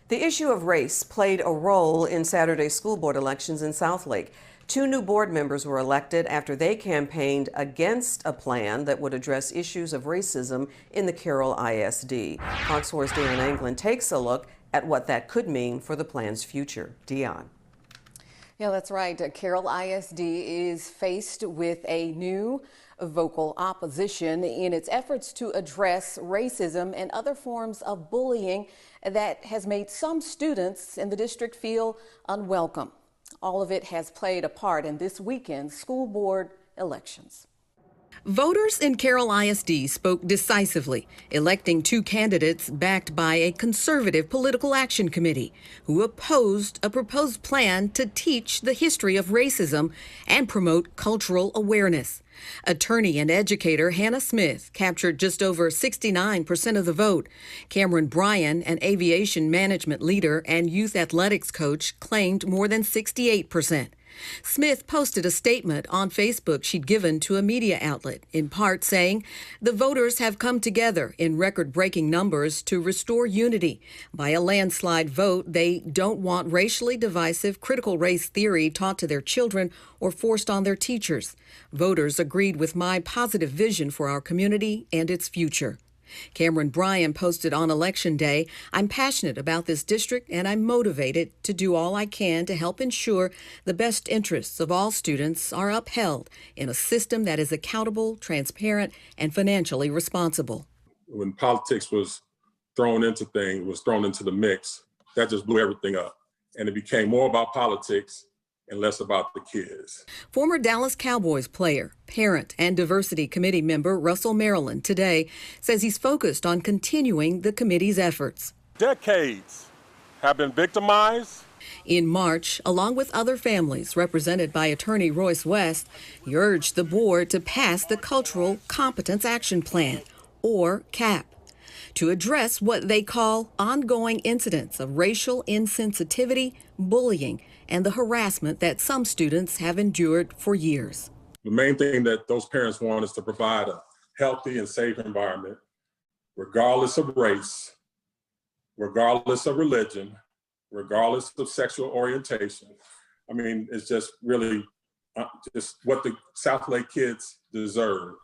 The issue of race played a role in Saturday's school board elections in Southlake. 2 new board members were elected after they campaigned against a plan that would address issues of racism in the Carroll ISD. Fox 4's Dion Anglin takes a look at what that could mean for the plan's future. Dion. Yeah, that's right. Carroll ISD is faced with a new vocal opposition in its efforts to address racism and other forms of bullying that has made some students in the district feel unwelcome. All of it has played a part in this weekend's school board elections. Voters in Carroll ISD spoke decisively, electing 2 candidates backed by a conservative political action committee who opposed a proposed plan to teach the history of racism and promote cultural awareness. Attorney and educator Hannah Smith captured just over 69% of the vote. Cameron Bryan, an aviation management leader and youth athletics coach, claimed more than 68%. Smith posted a statement on Facebook she'd given to a media outlet, in part saying, "The voters have come together in record-breaking numbers to restore unity. By a landslide vote, they don't want racially divisive critical race theory taught to their children or forced on their teachers. Voters agreed with my positive vision for our community and its future." Cameron Bryan posted on Election Day, "I'm passionate about this district and I'm motivated to do all I can to help ensure the best interests of all students are upheld in a system that is accountable, transparent, and financially responsible." When politics was thrown into the mix, that just blew everything up. And it became more about politics and less about the kids. Former Dallas Cowboys player, parent, and diversity committee member Russell Maryland today says he's focused on continuing the committee's efforts. Decades have been victimized. In March, along with other families represented by attorney Royce West, he urged the board to pass the Cultural Competence Action Plan, or CAP, to address what they call ongoing incidents of racial insensitivity, bullying, and the harassment that some students have endured for years. The main thing that those parents want is to provide a healthy and safe environment, regardless of race, regardless of religion, regardless of sexual orientation. I mean, it's just really just what the Southlake kids deserve.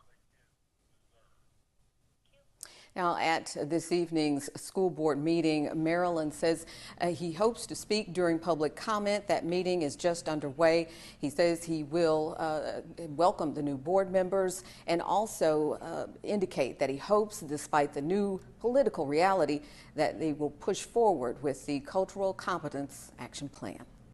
Now, at this evening's school board meeting, Maryland says he hopes to speak during public comment. That meeting is just underway. He says he will welcome the new board members and also indicate that he hopes, despite the new political reality, that they will push forward with the Cultural Competence Action Plan.